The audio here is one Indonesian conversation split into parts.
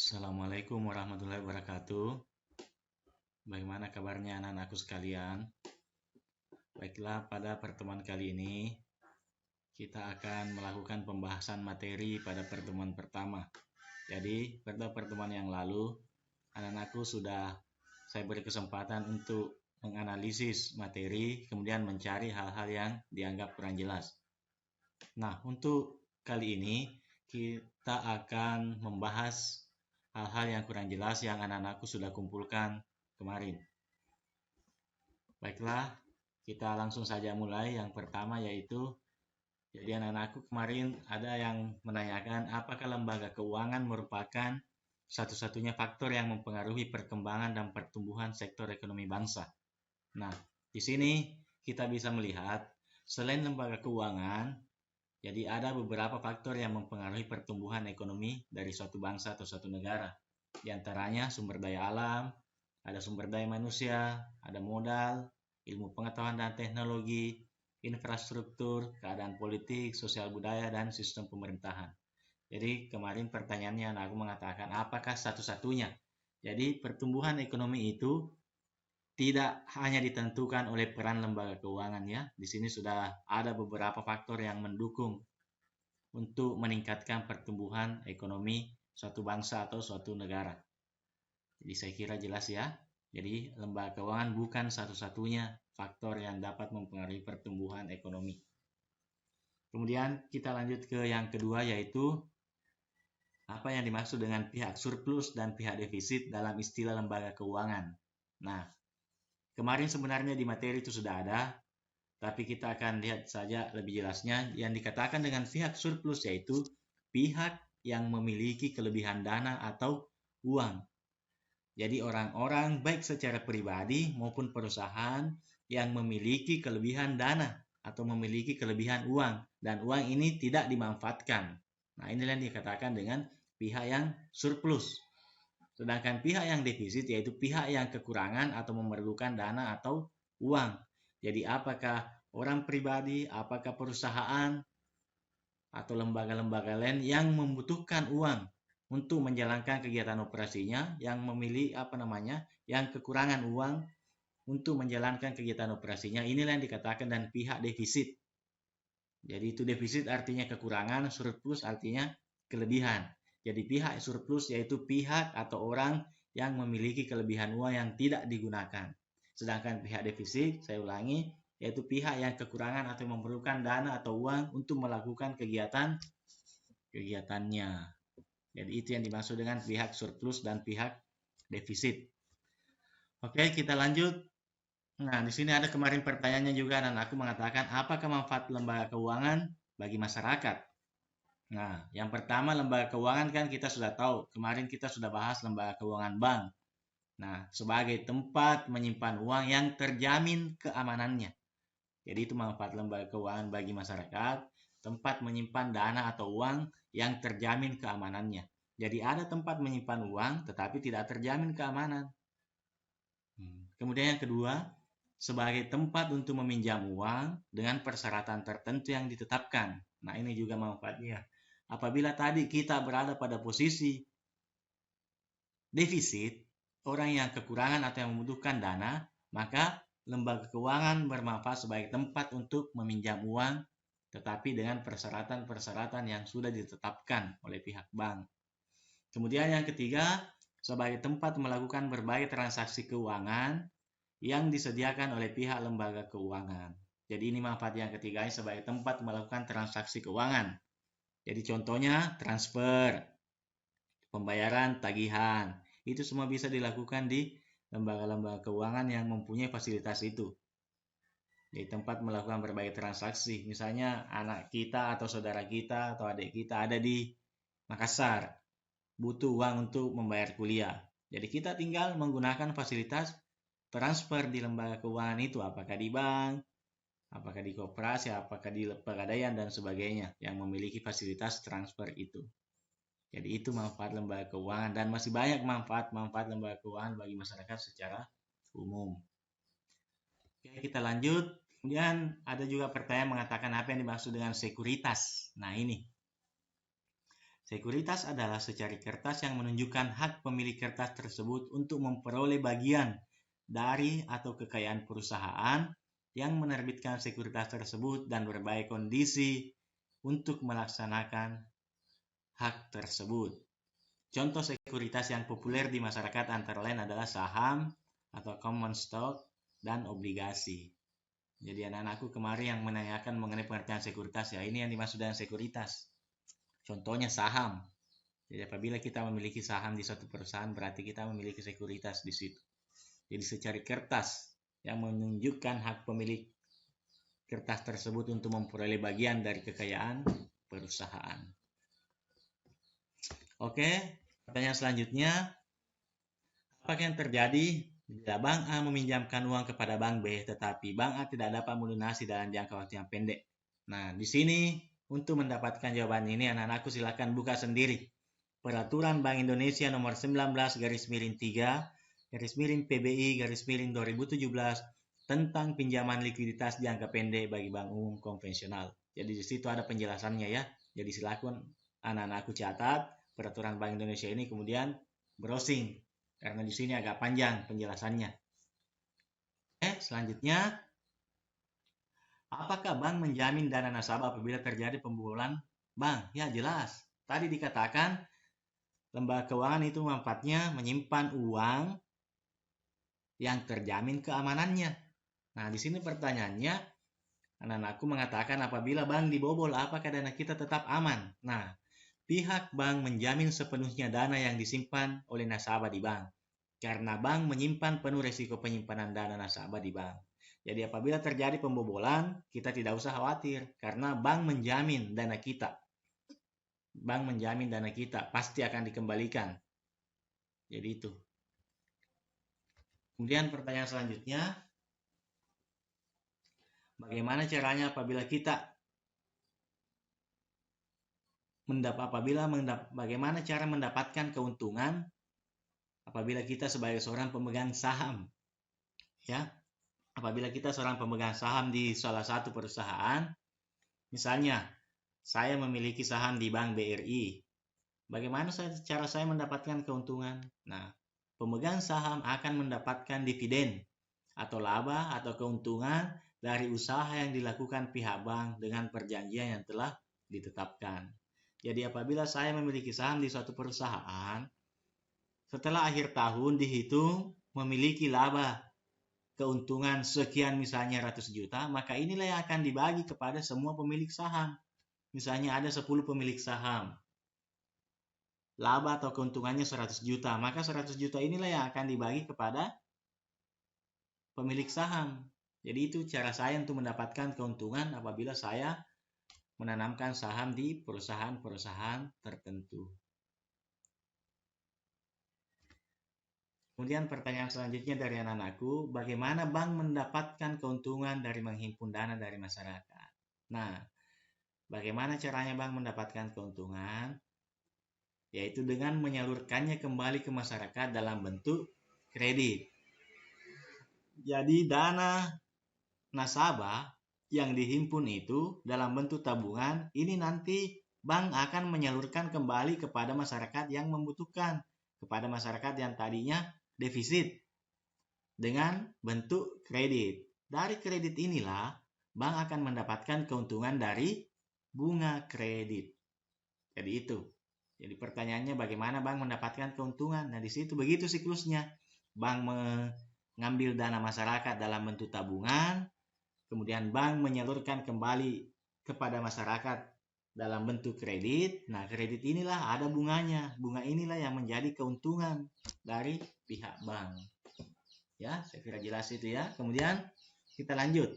Assalamualaikum warahmatullahi wabarakatuh. Bagaimana kabarnya anak-anakku sekalian? Baiklah, pada pertemuan kali ini kita akan melakukan pembahasan materi pada pertemuan pertama. Jadi, pada pertemuan yang lalu, anak-anakku sudah saya beri kesempatan untuk menganalisis materi, kemudian mencari hal-hal yang dianggap kurang jelas. Nah, untuk kali ini kita akan membahas hal-hal yang kurang jelas yang anak-anakku sudah kumpulkan kemarin. Baiklah, kita langsung saja mulai. Yang pertama yaitu, jadi anak-anakku kemarin ada yang menanyakan apakah lembaga keuangan merupakan satu-satunya faktor yang mempengaruhi perkembangan dan pertumbuhan sektor ekonomi bangsa. Nah, di sini kita bisa melihat selain lembaga keuangan, jadi ada beberapa faktor yang mempengaruhi pertumbuhan ekonomi dari suatu bangsa atau suatu negara. Di antaranya sumber daya alam, ada sumber daya manusia, ada modal, ilmu pengetahuan dan teknologi, infrastruktur, keadaan politik, sosial budaya, dan sistem pemerintahan. Jadi kemarin pertanyaannya aku mengatakan apakah satu-satunya. Jadi pertumbuhan ekonomi itu tidak hanya ditentukan oleh peran lembaga keuangan ya. Di sini sudah ada beberapa faktor yang mendukung untuk meningkatkan pertumbuhan ekonomi suatu bangsa atau suatu negara. Jadi saya kira jelas ya. Jadi lembaga keuangan bukan satu-satunya faktor yang dapat mempengaruhi pertumbuhan ekonomi. Kemudian kita lanjut ke yang kedua yaitu apa yang dimaksud dengan pihak surplus dan pihak defisit dalam istilah lembaga keuangan. Nah, kemarin sebenarnya di materi itu sudah ada, tapi kita akan lihat saja lebih jelasnya. Yang dikatakan dengan pihak surplus yaitu pihak yang memiliki kelebihan dana atau uang. Jadi orang-orang baik secara pribadi maupun perusahaan yang memiliki kelebihan dana atau memiliki kelebihan uang dan uang ini tidak dimanfaatkan. Nah, inilah yang dikatakan dengan pihak yang surplus. Sedangkan pihak yang defisit yaitu pihak yang kekurangan atau memerlukan dana atau uang. Jadi apakah orang pribadi, apakah perusahaan atau lembaga-lembaga lain yang membutuhkan uang untuk menjalankan kegiatan operasinya, yang memilih yang kekurangan uang untuk menjalankan kegiatan operasinya, inilah yang dikatakan dan pihak defisit. Jadi itu defisit artinya kekurangan, surplus artinya kelebihan. Jadi pihak surplus yaitu pihak atau orang yang memiliki kelebihan uang yang tidak digunakan. Sedangkan pihak defisit, saya ulangi, yaitu pihak yang kekurangan atau memerlukan dana atau uang untuk melakukan kegiatannya. Jadi itu yang dimaksud dengan pihak surplus dan pihak defisit. Oke, kita lanjut. Nah, di sini ada kemarin pertanyaannya juga dan aku mengatakan apakah manfaat lembaga keuangan bagi masyarakat? Nah, yang pertama lembaga keuangan kan kita sudah tahu. Kemarin kita sudah bahas lembaga keuangan bank. Nah, sebagai tempat menyimpan uang yang terjamin keamanannya. Jadi itu manfaat lembaga keuangan bagi masyarakat, tempat menyimpan dana atau uang yang terjamin keamanannya. Jadi ada tempat menyimpan uang tetapi tidak terjamin keamanan. Kemudian yang kedua, sebagai tempat untuk meminjam uang dengan persyaratan tertentu yang ditetapkan. Nah, ini juga manfaatnya. Apabila tadi kita berada pada posisi defisit, orang yang kekurangan atau yang membutuhkan dana, maka lembaga keuangan bermanfaat sebagai tempat untuk meminjam uang, tetapi dengan persyaratan-persyaratan yang sudah ditetapkan oleh pihak bank. Kemudian yang ketiga, sebagai tempat melakukan berbagai transaksi keuangan yang disediakan oleh pihak lembaga keuangan. Jadi ini manfaat yang ketiga sebagai tempat melakukan transaksi keuangan. Jadi contohnya transfer, pembayaran tagihan, itu semua bisa dilakukan di lembaga-lembaga keuangan yang mempunyai fasilitas itu. Di tempat melakukan berbagai transaksi, misalnya anak kita atau saudara kita atau adik kita ada di Makassar, butuh uang untuk membayar kuliah. Jadi kita tinggal menggunakan fasilitas transfer di lembaga keuangan itu, apakah di bank, apakah di koperasi, apakah di pegadaian dan sebagainya yang memiliki fasilitas transfer itu. Jadi itu manfaat lembaga keuangan dan masih banyak manfaat-manfaat lembaga keuangan bagi masyarakat secara umum. Oke, kita lanjut. Kemudian ada juga pertanyaan mengatakan apa yang dimaksud dengan sekuritas. Nah ini. Sekuritas adalah secari kertas yang menunjukkan hak pemilik kertas tersebut untuk memperoleh bagian dari atau kekayaan perusahaan yang menerbitkan sekuritas tersebut dan berbagai kondisi untuk melaksanakan hak tersebut. Contoh sekuritas yang populer di masyarakat antara lain adalah saham atau common stock dan obligasi. Jadi anak-anakku kemarin yang menanyakan mengenai pengertian sekuritas, ya ini yang dimaksud dengan sekuritas. Contohnya saham. Jadi apabila kita memiliki saham di suatu perusahaan, berarti kita memiliki sekuritas di situ. Jadi secari kertas yang menunjukkan hak pemilik kertas tersebut untuk memperoleh bagian dari kekayaan perusahaan. Oke, pertanyaan selanjutnya. Apakah yang terjadi bila Bank A meminjamkan uang kepada Bank B, tetapi Bank A tidak dapat melunasi dalam jangka waktu yang pendek? Nah, di sini untuk mendapatkan jawaban ini, anak-anakku silakan buka sendiri Peraturan Bank Indonesia nomor 19/3/PBI/2017 tentang pinjaman likuiditas jangka pendek bagi bank umum konvensional. Jadi di situ ada penjelasannya ya. Jadi silakan anak-anakku catat Peraturan Bank Indonesia ini, kemudian browsing karena di sini agak panjang penjelasannya. Selanjutnya, apakah bank menjamin dana nasabah apabila terjadi pembobolan bank? Ya jelas. Tadi dikatakan lembaga keuangan itu manfaatnya menyimpan uang yang terjamin keamanannya. Nah, di sini pertanyaannya, anak-anakku mengatakan apabila bank dibobol, apakah dana kita tetap aman? Nah, pihak bank menjamin sepenuhnya dana yang disimpan oleh nasabah di bank. Karena bank menyimpan penuh risiko penyimpanan dana nasabah di bank. Jadi apabila terjadi pembobolan, kita tidak usah khawatir karena bank menjamin dana kita. Bank menjamin dana kita pasti akan dikembalikan. Jadi itu. Kemudian pertanyaan selanjutnya, bagaimana caranya apabila kita bagaimana cara mendapatkan keuntungan apabila kita sebagai seorang pemegang saham? Ya. Apabila kita seorang pemegang saham di salah satu perusahaan, misalnya saya memiliki saham di Bank BRI. Bagaimana cara saya mendapatkan keuntungan? Nah, pemegang saham akan mendapatkan dividen atau laba atau keuntungan dari usaha yang dilakukan pihak bank dengan perjanjian yang telah ditetapkan. Jadi apabila saya memiliki saham di suatu perusahaan, setelah akhir tahun dihitung memiliki laba keuntungan sekian misalnya ratus juta, maka inilah yang akan dibagi kepada semua pemilik saham. Misalnya ada 10 pemilik saham. Laba atau keuntungannya 100 juta, maka 100 juta inilah yang akan dibagi kepada pemilik saham. Jadi itu cara saya untuk mendapatkan keuntungan apabila saya menanamkan saham di perusahaan-perusahaan tertentu. Kemudian pertanyaan selanjutnya dari anak-anakku, bagaimana bank mendapatkan keuntungan dari menghimpun dana dari masyarakat? Nah, bagaimana caranya bank mendapatkan keuntungan? Yaitu dengan menyalurkannya kembali ke masyarakat dalam bentuk kredit. Jadi dana nasabah yang dihimpun itu dalam bentuk tabungan, ini nanti bank akan menyalurkan kembali kepada masyarakat yang membutuhkan, kepada masyarakat yang tadinya defisit dengan bentuk kredit. Dari kredit inilah bank akan mendapatkan keuntungan dari bunga kredit. Jadi itu. Jadi pertanyaannya bagaimana bank mendapatkan keuntungan? Nah, di situ begitu siklusnya. Bank mengambil dana masyarakat dalam bentuk tabungan, kemudian bank menyalurkan kembali kepada masyarakat dalam bentuk kredit. Nah, kredit inilah ada bunganya. Bunga inilah yang menjadi keuntungan dari pihak bank. Ya, saya kira jelas itu ya. Kemudian kita lanjut.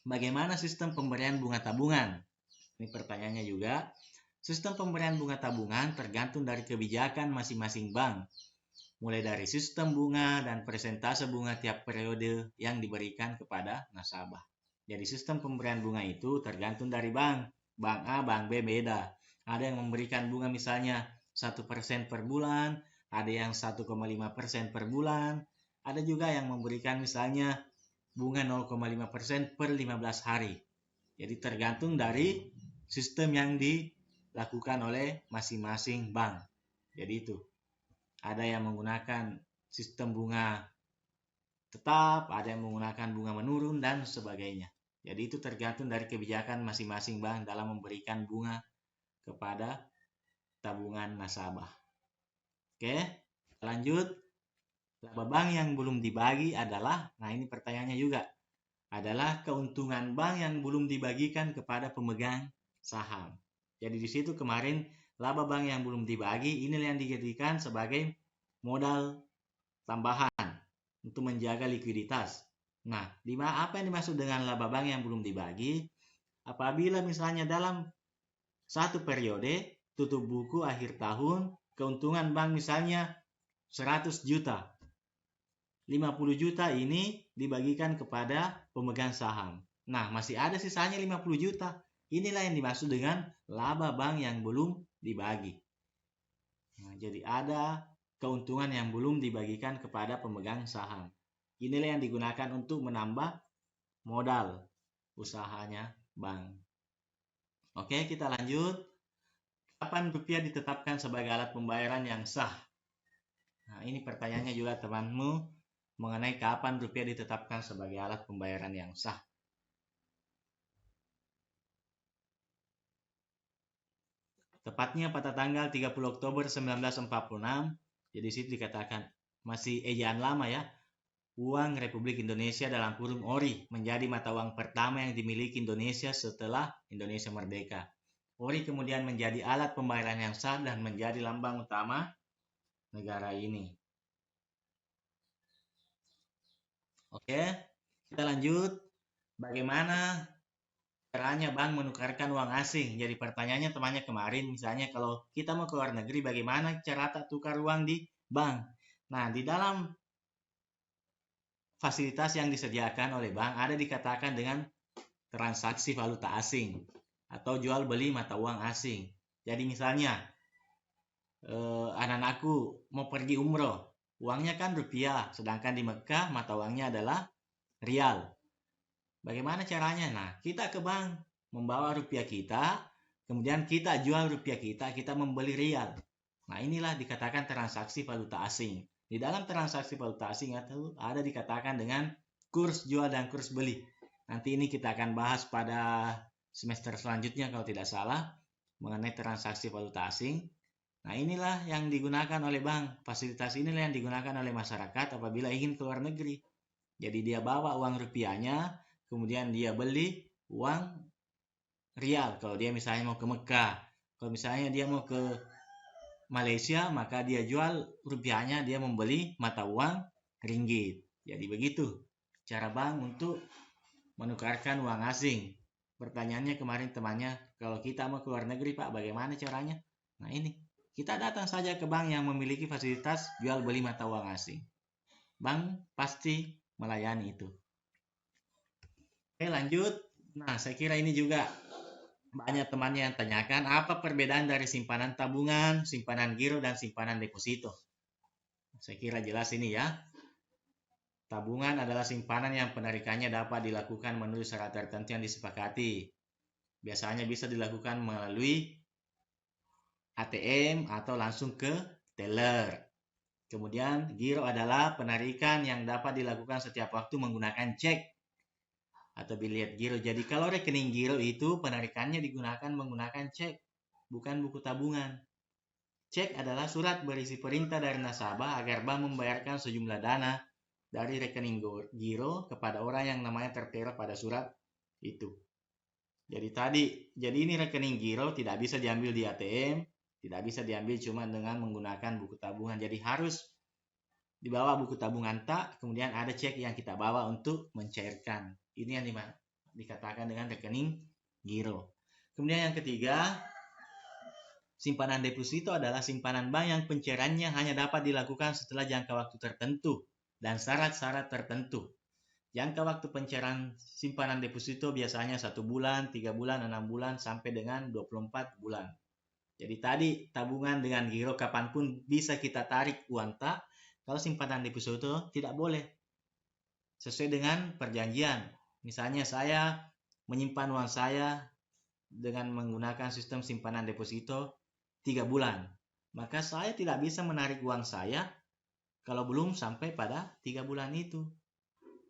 Bagaimana sistem pemberian bunga tabungan? Ini pertanyaannya juga. Sistem pemberian bunga tabungan tergantung dari kebijakan masing-masing bank. Mulai dari sistem bunga dan persentase bunga tiap periode yang diberikan kepada nasabah. Jadi sistem pemberian bunga itu tergantung dari bank. Bank A, bank B beda. Ada yang memberikan bunga misalnya 1% per bulan, ada yang 1,5% per bulan, ada juga yang memberikan misalnya bunga 0,5% per 15 hari. Jadi tergantung dari sistem yang dilakukan oleh masing-masing bank. Jadi itu, ada yang menggunakan sistem bunga tetap, ada yang menggunakan bunga menurun, dan sebagainya. Jadi itu tergantung dari kebijakan masing-masing bank dalam memberikan bunga kepada tabungan nasabah. Oke, lanjut. Laba bank yang belum dibagi adalah, nah ini pertanyaannya juga, adalah keuntungan bank yang belum dibagikan kepada pemegang saham. Jadi di situ kemarin laba bank yang belum dibagi ini yang dijadikan sebagai modal tambahan untuk menjaga likuiditas. Nah, apa yang dimaksud dengan laba bank yang belum dibagi? Apabila misalnya dalam satu periode tutup buku akhir tahun, keuntungan bank misalnya 100 juta. 50 juta ini dibagikan kepada pemegang saham. Nah, masih ada sisanya 50 juta. Inilah yang dimaksud dengan laba bank yang belum dibagi. Nah, jadi ada keuntungan yang belum dibagikan kepada pemegang saham. Inilah yang digunakan untuk menambah modal usahanya bank. Oke, kita lanjut. Kapan rupiah ditetapkan sebagai alat pembayaran yang sah? Nah, ini pertanyaannya juga temanmu, mengenai kapan rupiah ditetapkan sebagai alat pembayaran yang sah. Tepatnya pada tanggal 30 Oktober 1946, jadi situ dikatakan, masih ejaan lama ya, uang Republik Indonesia dalam kurung ORI menjadi mata uang pertama yang dimiliki Indonesia setelah Indonesia merdeka. ORI kemudian menjadi alat pembayaran yang sah dan menjadi lambang utama negara ini. Oke, kita lanjut. Bagaimana caranya bank menukarkan uang asing? Jadi pertanyaannya temannya kemarin, misalnya kalau kita mau ke luar negeri, bagaimana cara tukar uang di bank? Nah, di dalam fasilitas yang disediakan oleh bank ada dikatakan dengan transaksi valuta asing atau jual beli mata uang asing. Jadi misalnya anak-anakku mau pergi umroh, uangnya kan rupiah, sedangkan di Mekah mata uangnya adalah rial. Bagaimana caranya? Nah, kita ke bank membawa rupiah kita, kemudian kita jual rupiah kita membeli rial. Nah, inilah dikatakan transaksi valuta asing. Di dalam transaksi valuta asing itu ada dikatakan dengan kurs jual dan kurs beli. Nanti ini kita akan bahas pada semester selanjutnya kalau tidak salah mengenai transaksi valuta asing. Nah, inilah yang digunakan oleh bank. Fasilitas inilah yang digunakan oleh masyarakat apabila ingin ke luar negeri. Jadi dia bawa uang rupiahnya, kemudian dia beli uang rial. Kalau dia misalnya mau ke Mekah, kalau misalnya dia mau ke Malaysia, maka dia jual rupiahnya, dia membeli mata uang ringgit. Jadi begitu cara bank untuk menukarkan uang asing. Pertanyaannya kemarin temannya, kalau kita mau ke luar negeri Pak, bagaimana caranya? Nah ini, kita datang saja ke bank yang memiliki fasilitas jual beli mata uang asing. Bank pasti melayani itu. Oke, lanjut. Nah, saya kira ini juga banyak temannya yang tanyakan apa perbedaan dari simpanan tabungan, simpanan giro, dan simpanan deposito. Saya kira jelas ini ya. Tabungan adalah simpanan yang penarikannya dapat dilakukan menurut syarat tertentu yang disepakati. Biasanya bisa dilakukan melalui ATM atau langsung ke teller. Kemudian giro adalah penarikan yang dapat dilakukan setiap waktu menggunakan cek atau bilet giro. Jadi kalau rekening giro itu penarikannya digunakan menggunakan cek, bukan buku tabungan. Cek adalah surat berisi perintah dari nasabah agar bank membayarkan sejumlah dana dari rekening giro kepada orang yang namanya tertera pada surat itu. Jadi ini rekening giro tidak bisa diambil di ATM, tidak bisa diambil cuma dengan menggunakan buku tabungan. Jadi harus dibawa buku tabungan tak, kemudian ada cek yang kita bawa untuk mencairkan. Ini yang dikatakan dengan rekening giro. Kemudian yang ketiga, simpanan deposito adalah simpanan bank yang pencairannya hanya dapat dilakukan setelah jangka waktu tertentu dan syarat-syarat tertentu. Jangka waktu pencairan simpanan deposito biasanya 1 bulan, 3 bulan, 6 bulan, sampai dengan 24 bulan. Jadi tadi tabungan dengan giro kapanpun bisa kita tarik uang tak, kalau simpanan deposito tidak boleh. Sesuai dengan perjanjian. Misalnya saya menyimpan uang saya dengan menggunakan sistem simpanan deposito 3 bulan. Maka saya tidak bisa menarik uang saya kalau belum sampai pada 3 bulan itu.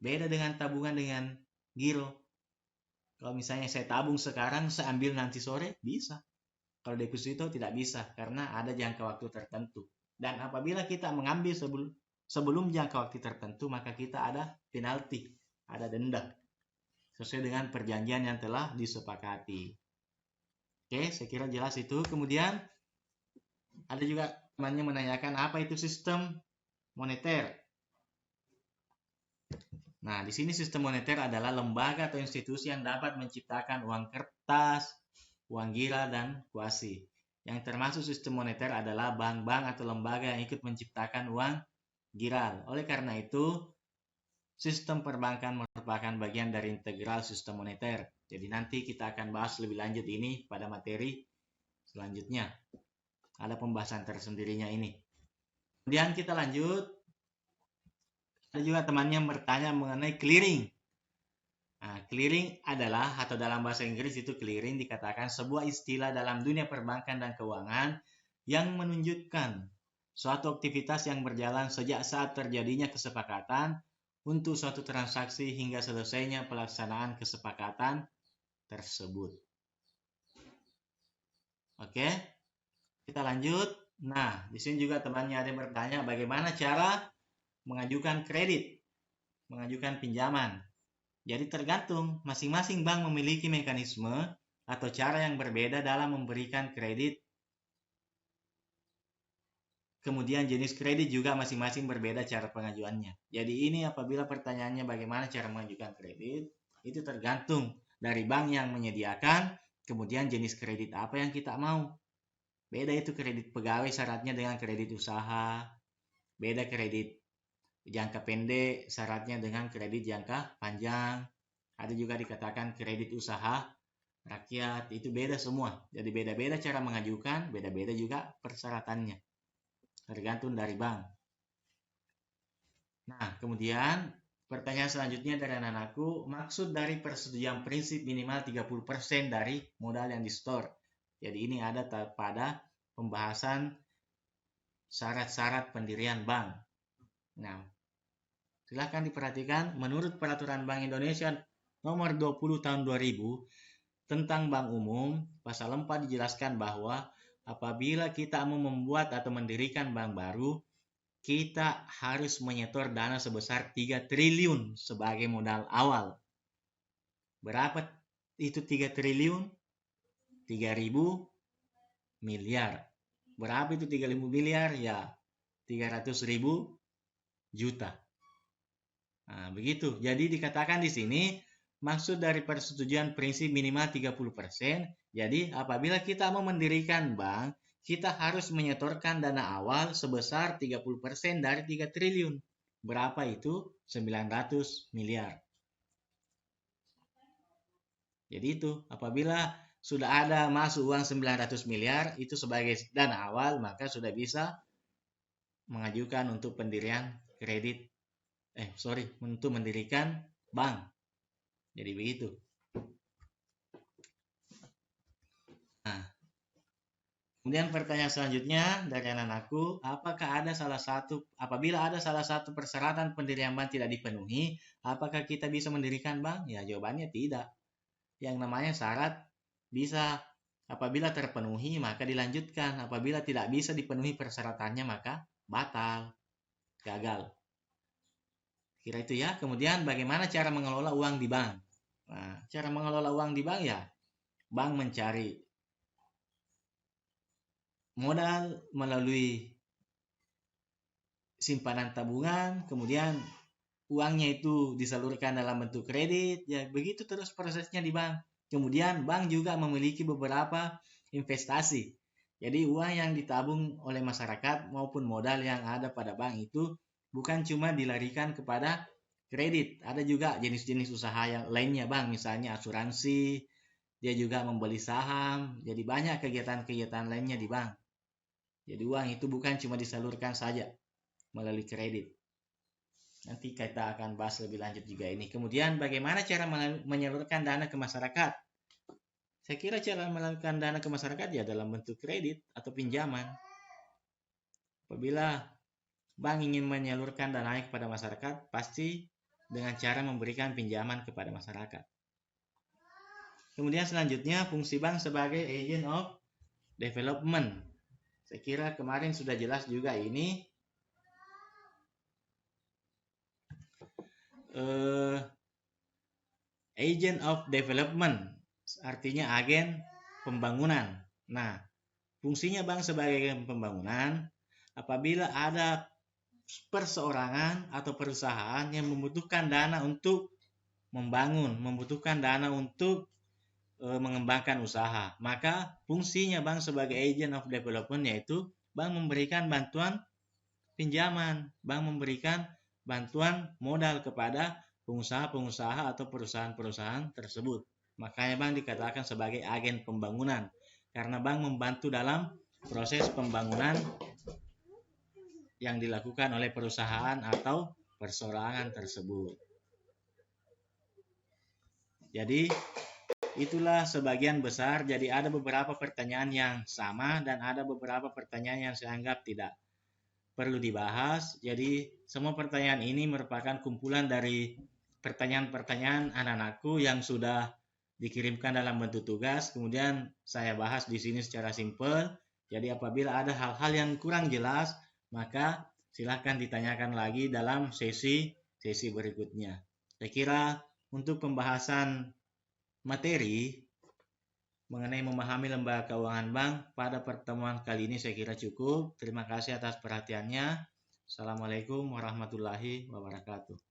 Beda dengan tabungan dengan giro. Kalau misalnya saya tabung sekarang, saya ambil nanti sore, bisa. Kalau deposito tidak bisa, karena ada jangka waktu tertentu. Dan apabila kita mengambil sebelum jangka waktu tertentu, maka kita ada penalti, ada denda. Sesuai dengan perjanjian yang telah disepakati. Oke, saya kira jelas itu. Kemudian, ada juga temannya menanyakan apa itu sistem moneter. Nah, di sini sistem moneter adalah lembaga atau institusi yang dapat menciptakan uang kertas, uang gira, dan kuasi. Yang termasuk sistem moneter adalah bank-bank atau lembaga yang ikut menciptakan uang giral. Oleh karena itu, sistem perbankan merupakan bagian dari integral sistem moneter. Jadi nanti kita akan bahas lebih lanjut ini pada materi selanjutnya. Ada pembahasan tersendirinya ini. Kemudian kita lanjut. Ada juga temannya bertanya mengenai clearing. Nah, clearing adalah, atau dalam bahasa Inggris itu clearing dikatakan sebuah istilah dalam dunia perbankan dan keuangan yang menunjukkan suatu aktivitas yang berjalan sejak saat terjadinya kesepakatan untuk suatu transaksi hingga selesainya pelaksanaan kesepakatan tersebut. Oke, kita lanjut. Nah, di sini juga temannya ada yang bertanya bagaimana cara mengajukan kredit, mengajukan pinjaman. Jadi tergantung, masing-masing bank memiliki mekanisme atau cara yang berbeda dalam memberikan kredit. Kemudian jenis kredit juga masing-masing berbeda cara pengajuannya. Jadi ini apabila pertanyaannya bagaimana cara mengajukan kredit, itu tergantung dari bank yang menyediakan, kemudian jenis kredit apa yang kita mau. Beda itu kredit pegawai syaratnya dengan kredit usaha, beda kredit jangka pendek syaratnya dengan kredit jangka panjang. Ada juga dikatakan kredit usaha rakyat, itu beda semua. Jadi beda-beda cara mengajukan, beda-beda juga persyaratannya. Tergantung dari bank. Nah, kemudian pertanyaan selanjutnya dari anak-anakku, maksud dari persetujuan prinsip minimal 30% dari modal yang di-store. Jadi ini ada pada pembahasan syarat-syarat pendirian bank. Nah, silahkan diperhatikan, menurut Peraturan Bank Indonesia Nomor 20 Tahun 2000 tentang Bank Umum, Pasal 4 dijelaskan bahwa apabila kita mau membuat atau mendirikan bank baru, kita harus menyetor dana sebesar 3 triliun sebagai modal awal. Berapa itu 3 triliun? 3.000 miliar. Berapa itu 3.000 miliar? Ya, 300.000 juta. Nah, begitu. Jadi dikatakan di sini maksud dari persetujuan prinsip minimal 30%. Jadi apabila kita mau mendirikan bank, kita harus menyetorkan dana awal sebesar 30% dari 3 triliun. Berapa itu? 900 miliar. Jadi itu, apabila sudah ada masuk uang 900 miliar, itu sebagai dana awal, maka sudah bisa mengajukan untuk pendirian kredit. Untuk mendirikan bank. Jadi begitu. Nah, kemudian pertanyaan selanjutnya dari anak-anakku, apabila ada salah satu persyaratan pendirian bank tidak dipenuhi, apakah kita bisa mendirikan bank? Ya, jawabannya tidak. Yang namanya syarat bisa apabila terpenuhi maka dilanjutkan, apabila tidak bisa dipenuhi persyaratannya maka batal, gagal. Kira itu ya. Kemudian bagaimana cara mengelola uang di bank? Nah, cara mengelola uang di bank ya, bank mencari modal melalui simpanan tabungan, kemudian uangnya itu disalurkan dalam bentuk kredit, ya begitu terus prosesnya di bank. Kemudian bank juga memiliki beberapa investasi. Jadi uang yang ditabung oleh masyarakat maupun modal yang ada pada bank itu bukan cuma dilarikan kepada kredit, ada juga jenis-jenis usaha yang lainnya bank, misalnya asuransi, dia juga membeli saham, jadi banyak kegiatan-kegiatan lainnya di bank. Jadi uang itu bukan cuma disalurkan saja melalui kredit. Nanti kita akan bahas lebih lanjut juga ini. Kemudian bagaimana cara menyalurkan dana ke masyarakat? Saya kira cara melakukan dana ke masyarakat ya dalam bentuk kredit atau pinjaman. Apabila bank ingin menyalurkan dananya kepada masyarakat, pasti dengan cara memberikan pinjaman kepada masyarakat. Kemudian selanjutnya fungsi bank sebagai agent of development. Saya kira kemarin sudah jelas juga ini. Agent of development artinya agen pembangunan. Nah, fungsinya bank sebagai agen pembangunan apabila ada perseorangan atau perusahaan yang membutuhkan dana untuk membangun, membutuhkan dana untuk mengembangkan usaha, maka fungsinya bank sebagai agent of development yaitu bank memberikan bantuan pinjaman, bank memberikan bantuan modal kepada pengusaha-pengusaha atau perusahaan-perusahaan tersebut. Makanya bank dikatakan sebagai agen pembangunan karena bank membantu dalam proses pembangunan yang dilakukan oleh perusahaan atau perseorangan tersebut. Jadi itulah sebagian besar. Jadi ada beberapa pertanyaan yang sama dan ada beberapa pertanyaan yang saya anggap tidak perlu dibahas. Jadi semua pertanyaan ini merupakan kumpulan dari pertanyaan-pertanyaan anak-anakku yang sudah dikirimkan dalam bentuk tugas. Kemudian saya bahas di sini secara simpel. Jadi apabila ada hal-hal yang kurang jelas, maka silakan ditanyakan lagi dalam sesi berikutnya. Saya kira untuk pembahasan materi mengenai memahami lembaga keuangan bank pada pertemuan kali ini saya kira cukup. Terima kasih atas perhatiannya. Assalamualaikum warahmatullahi wabarakatuh.